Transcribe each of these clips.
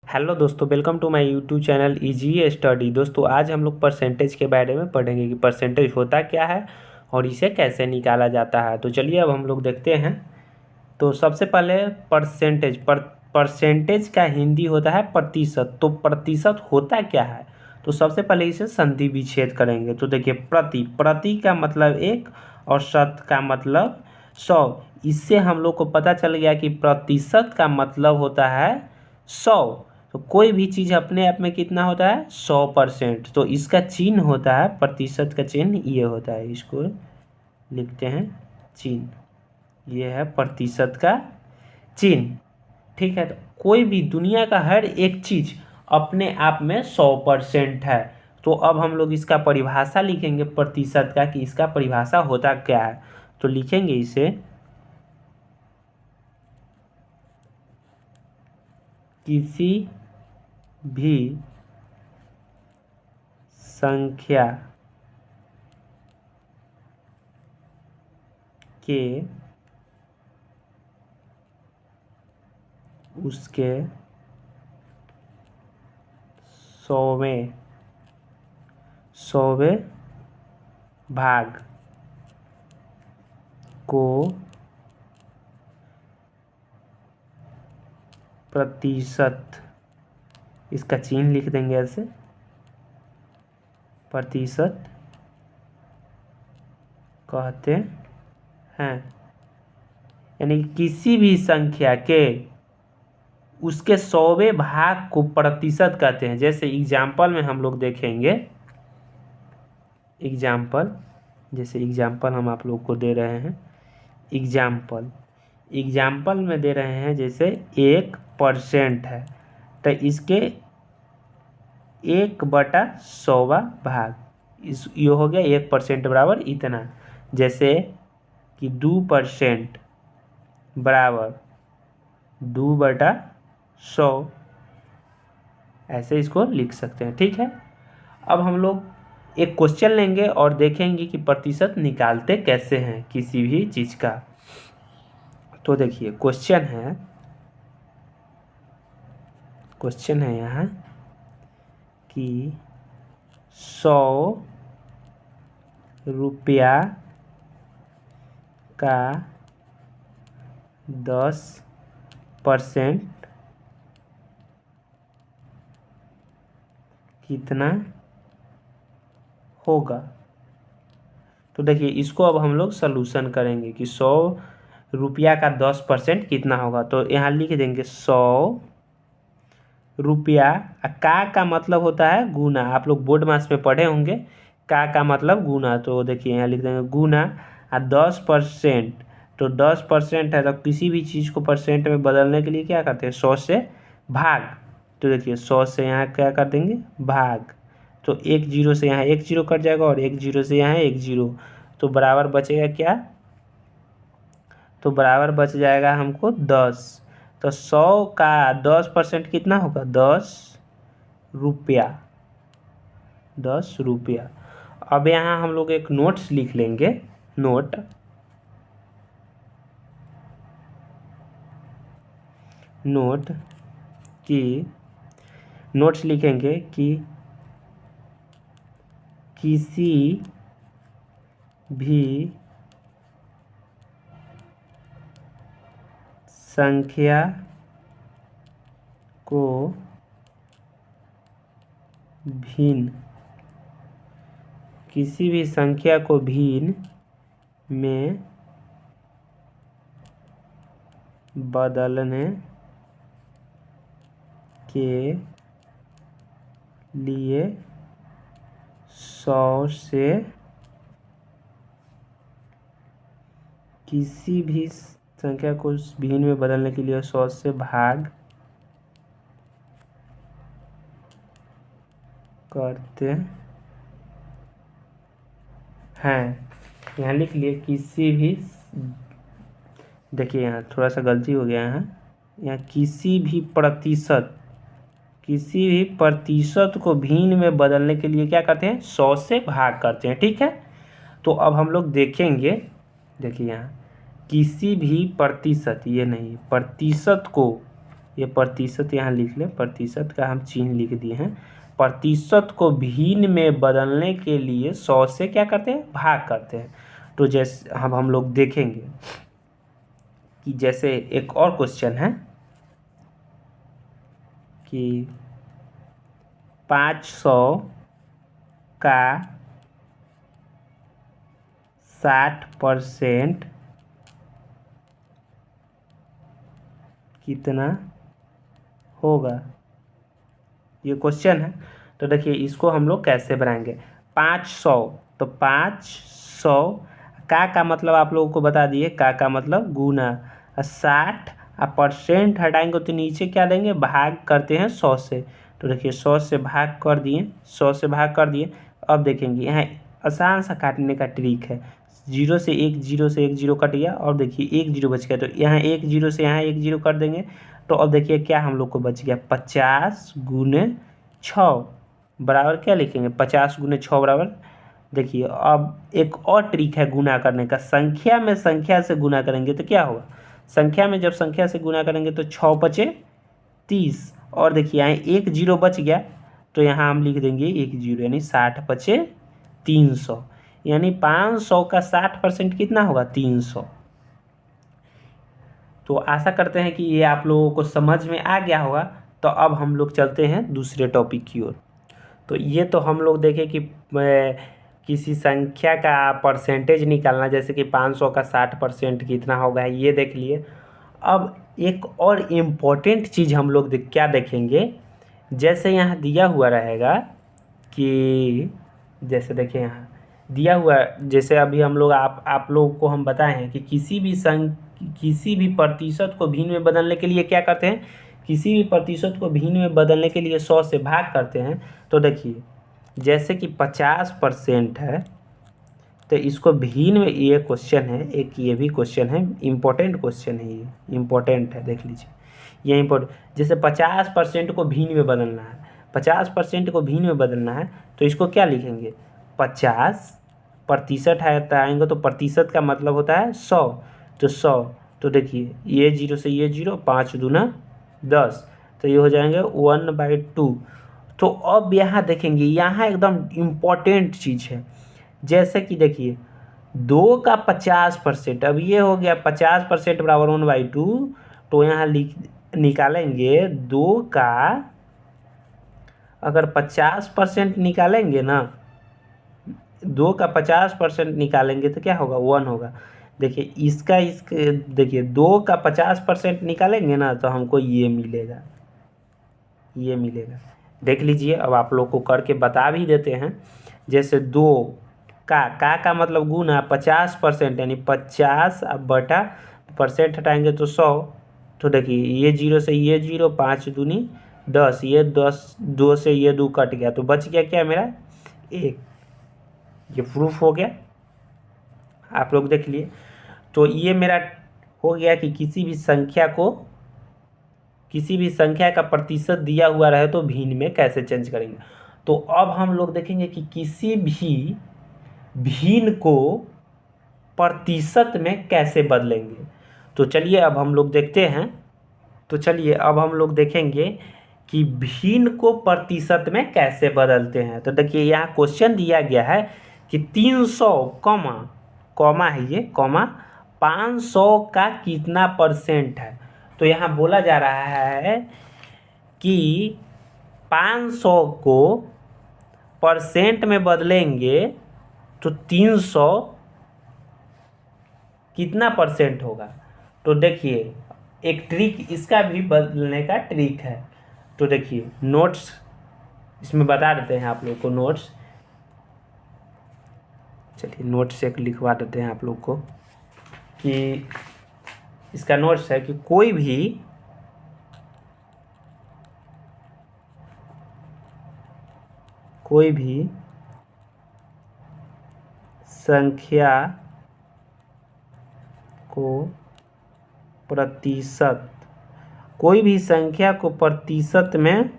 Hello दोस्तों, welcome to my YouTube channel easy study. दोस्तों आज हम लोग परसेंटेज के बारे में पढ़ेंगे कि परसेंटेज होता क्या है और इसे कैसे निकाला जाता है। तो चलिए अब हम लोग देखते हैं। तो सबसे पहले परसेंटेज का हिंदी होता है प्रतिशत। तो प्रतिशत होता क्या है, तो सबसे पहले इसे संधि विच्छेद करेंगे। तो देखिए, प्रति का मतलब एक और शत का मतलब 100। इससे हम लोग को पता चल गया कि प्रतिशत का मतलब होता है 100। तो कोई भी चीज़ अपने आप में कितना होता है, 100%। तो इसका चिन्ह होता है, प्रतिशत का चिन्ह ये होता है, इसको लिखते हैं चिन्ह। ये है प्रतिशत का चिन्ह। ठीक है, तो कोई भी दुनिया का हर एक चीज़ अपने आप में 100% है। तो अब हम लोग इसका परिभाषा लिखेंगे प्रतिशत का, कि इसका परिभाषा होता क्या है। तो लिखेंगे इसे, किसी भी संख्या के उसके 100वें भाग को प्रतिशत, इसका चिन्ह लिख देंगे ऐसे, प्रतिशत कहते हैं। यानी किसी भी संख्या के उसके 100वें भाग को प्रतिशत कहते हैं। जैसे एग्जाम्पल में हम लोग देखेंगे, जैसे एग्जाम्पल हम आप लोग को दे रहे हैं। एग्जाम्पल में दे रहे हैं, जैसे 1% है तो इसके 1/100वां भाग, ये हो गया 1% बराबर इतना। जैसे कि 2% बराबर 2/100, ऐसे इसको लिख सकते हैं। ठीक है, अब हम लोग एक क्वेश्चन लेंगे और देखेंगे कि प्रतिशत निकालते कैसे हैं किसी भी चीज़ का। तो देखिए, क्वेश्चन है यहाँ कि 100 रुपया का 10% कितना होगा। तो देखिए, इसको अब हम लोग सलूशन करेंगे कि 100 रुपया का 10% कितना होगा। तो यहाँ लिख देंगे 100 रुपया। का मतलब होता है गुना। आप लोग बोर्ड मास में पढ़े होंगे, का मतलब गुना। तो देखिए यहाँ लिख देंगे गुना 10%। तो 10% है, तो किसी भी चीज़ को परसेंट में बदलने के लिए क्या करते हैं, 100 से भाग। तो देखिए 100 से यहाँ क्या कर देंगे, भाग। तो 1 0 से यहाँ 1 0 कट जाएगा और 1 0 से यहाँ 1 0। तो बराबर बचेगा क्या, तो बराबर बच जाएगा हमको 10। तो 100 का 10% कितना होगा, 10 रुपया। 10 रुपया। अब यहाँ हम लोग एक नोट्स लिख लेंगे, नोट्स लिखेंगे कि किसी भी संख्या को भिन्न में बदलने के लिए 100 से, किसी भी संख्या को भिन्न में बदलने के लिए 100 से भाग करते हैं। यहाँ लिख लिए किसी भी, देखिए यहाँ थोड़ा सा गलती हो गया है, यहाँ किसी भी प्रतिशत को भिन्न में बदलने के लिए क्या करते हैं, 100 से भाग करते हैं। ठीक है, तो अब हम लोग देखेंगे। देखिए यहाँ किसी भी प्रतिशत, ये नहीं, प्रतिशत को ये प्रतिशत यहाँ लिख लें, प्रतिशत का हम चिन्ह लिख दिए हैं। प्रतिशत को भिन्न में बदलने के लिए 100 से क्या करते हैं, भाग करते हैं। तो जैसे हम लोग देखेंगे कि जैसे एक और क्वेश्चन है कि 500 का 60% कितना होगा, ये क्वेश्चन है। तो देखिए इसको हम लोग कैसे बनाएंगे। 500, तो 500 का मतलब आप लोगों को बता दिए, का मतलब गुना, 60 परसेंट हटाएंगे तो नीचे क्या देंगे, भाग करते हैं 100 से। तो देखिए 100 से भाग कर दिए, 100 से भाग कर दिए। अब देखेंगे यहाँ आसान सा काटने का ट्रिक है। 0 से 1, 0 से 1 0 कट गया, और देखिए 1 0 बच गया। तो यहाँ 1 0 से यहाँ 1 0 कर देंगे। तो अब देखिए क्या हम लोग को बच गया, 50 गुने 6 बराबर क्या लिखेंगे, 50 गुने 6 बराबर। देखिए अब एक और ट्रिक है गुना करने का। संख्या में संख्या से गुना करेंगे तो क्या होगा, संख्या में जब संख्या से गुना करेंगे तो 6 बचे 30, और देखिए यहाँ 1 0 बच गया, तो यहाँ हम लिख देंगे 1 0, यानी 60 बचे 300, यानी 500 का 60% कितना होगा, 300। तो आशा करते हैं कि ये आप लोगों को समझ में आ गया होगा। तो अब हम लोग चलते हैं दूसरे टॉपिक की ओर। तो ये तो हम लोग देखें कि किसी संख्या का परसेंटेज निकालना, जैसे कि 500 का 60% कितना होगा, ये देख लिए। अब एक और इम्पोर्टेंट चीज़ हम लोग क्या देखेंगे, जैसे यहाँ दिया हुआ रहेगा कि जैसे देखिए यहाँ दिया हुआ, जैसे अभी हम लोग आप लोगों को हम बताए हैं कि किसी भी प्रतिशत को भिन्न में बदलने के लिए क्या करते हैं, किसी भी प्रतिशत को भिन्न में बदलने के लिए 100 से भाग करते हैं। तो देखिए जैसे कि 50% है, तो इसको भिन्न में, ये क्वेश्चन है एक, ये भी क्वेश्चन है, इम्पोर्टेंट क्वेश्चन है, ये इम्पोर्टेंट है, देख लीजिए ये इम्पोर्टेंट। जैसे 50% को भिन्न में बदलना है, 50% को भिन्न में बदलना है, तो इसको क्या लिखेंगे, 50 प्रतिशत हटाएंगे तो प्रतिशत का मतलब होता है 100, तो 100, तो देखिए ये 0 से ये 0, 5 दूना 10, तो ये हो जाएंगे 1/2। तो अब यहाँ देखेंगे, यहाँ एकदम इम्पोर्टेंट चीज़ है। जैसे कि देखिए 2 का 50%, अब ये हो गया 50% बराबर 1/2। तो यहाँ निकालेंगे 2 का, अगर 50% निकालेंगे ना, 2 का 50% निकालेंगे तो क्या होगा, 1 होगा। देखिए इसके देखिए 2 का 50% निकालेंगे ना, तो हमको ये मिलेगा, ये मिलेगा। देख लीजिए, अब आप लोग को करके बता भी देते हैं। जैसे 2 का मतलब गुना 50%, यानी 50 अब बटा परसेंट हटाएंगे तो 100। तो देखिए ये 0 से ये 0, 5 दूनी 10, ये 10, 2 से ये 2 कट गया, तो बच गया क्या मेरा 1। ये प्रूफ हो गया, आप लोग देख लिए। तो ये मेरा हो गया कि किसी भी संख्या का प्रतिशत दिया हुआ रहे तो भिन्न में कैसे चेंज करेंगे। तो अब हम लोग देखेंगे कि किसी भी भिन्न को प्रतिशत में कैसे बदलेंगे। तो चलिए अब हम लोग देखते हैं, तो चलिए अब हम लोग देखेंगे कि भिन्न को प्रतिशत में कैसे बदलते हैं। तो देखिए यहाँ क्वेश्चन दिया गया है कि 300 कॉमा है ये, कॉमा 500 का कितना परसेंट है। तो यहाँ बोला जा रहा है कि 500 को परसेंट में बदलेंगे तो 300 कितना परसेंट होगा। तो देखिए एक ट्रिक इसका भी बदलने का ट्रिक है। तो देखिए नोट्स इसमें बता देते हैं आप लोग को, नोट्स, चलिए नोट्स एक लिखवा देते हैं आप लोग को कि इसका नोट्स है कि कोई भी संख्या को प्रतिशत, कोई भी संख्या को प्रतिशत में,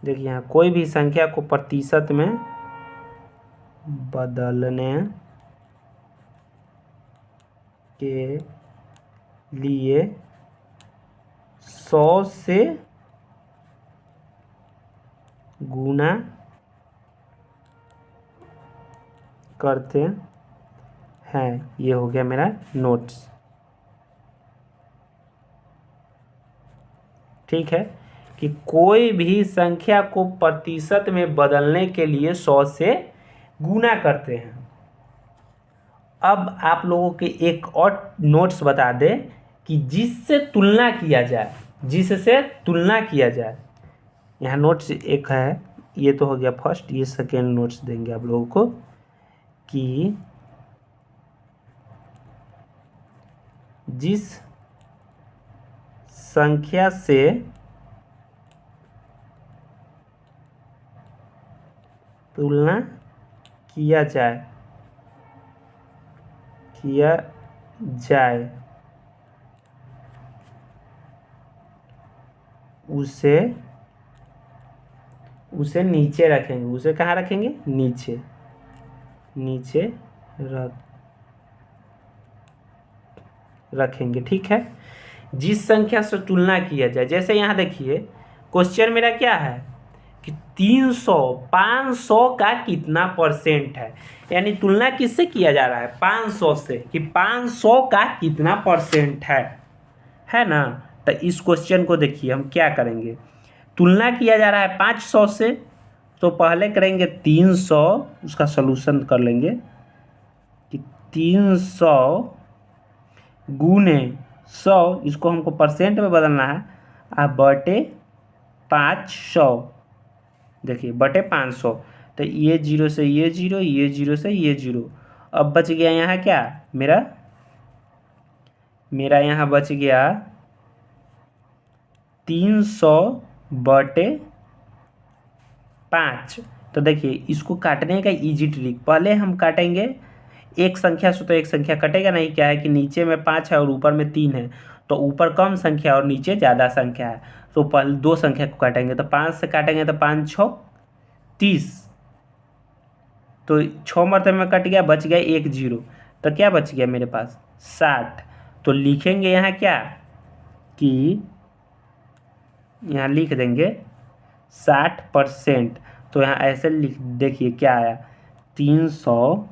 देखिए यहाँ कोई भी संख्या को प्रतिशत में बदलने के लिए 100 से गुना करते हैं। ये हो गया मेरा नोट्स। ठीक है, कि कोई भी संख्या को प्रतिशत में बदलने के लिए 100 से गुना करते हैं। अब आप लोगों के एक और नोट्स बता दें कि जिससे तुलना किया जाए, जिससे तुलना किया जाए। यहाँ नोट्स एक है, ये तो हो गया फर्स्ट। ये सेकेंड नोट्स देंगे आप लोगों को कि जिस संख्या से तुलना किया जाए उसे नीचे रखेंगे। उसे कहाँ रखेंगे? नीचे रखेंगे। ठीक है, जिस संख्या से तुलना किया जाए। जैसे यहाँ देखिए क्वेश्चन मेरा क्या है कि 300 500 का कितना परसेंट है, यानी तुलना किससे किया जा रहा है? 500 से, कि 500 का कितना परसेंट है ना। तो इस क्वेश्चन को देखिए हम क्या करेंगे। तुलना किया जा रहा है 500 से, तो पहले करेंगे 300, उसका सलूशन कर लेंगे कि 300 गुने 100, इसको हमको परसेंट में बदलना है, आप बटे 500। देखिए बटे 500, तो ये 0 से ये 0, ये 0 से ये 0। अब बच गया यहाँ क्या मेरा यहाँ बच गया 300 बटे 5। तो देखिए इसको काटने का इजी ट्रिक, पहले हम काटेंगे एक संख्या से, तो एक संख्या कटेगा नहीं। क्या है कि नीचे में 5 है और ऊपर में 3 है, तो ऊपर कम संख्या और नीचे ज़्यादा संख्या है, तो पहले दो संख्या को काटेंगे। तो 5 से काटेंगे तो 5 6 30, तो 6 मरतबे में कट गया, बच गया 1 0। तो क्या बच गया मेरे पास? 60। तो लिखेंगे यहाँ क्या कि यहाँ लिख देंगे 60%। तो यहाँ ऐसे लिख, देखिए क्या आया, 300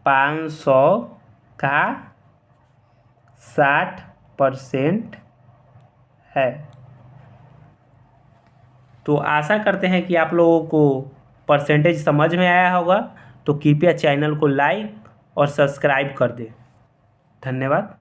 500 का 60% है। तो आशा करते हैं कि आप लोगों को परसेंटेज समझ में आया होगा। तो कृपया चैनल को लाइक और सब्सक्राइब कर दें। धन्यवाद।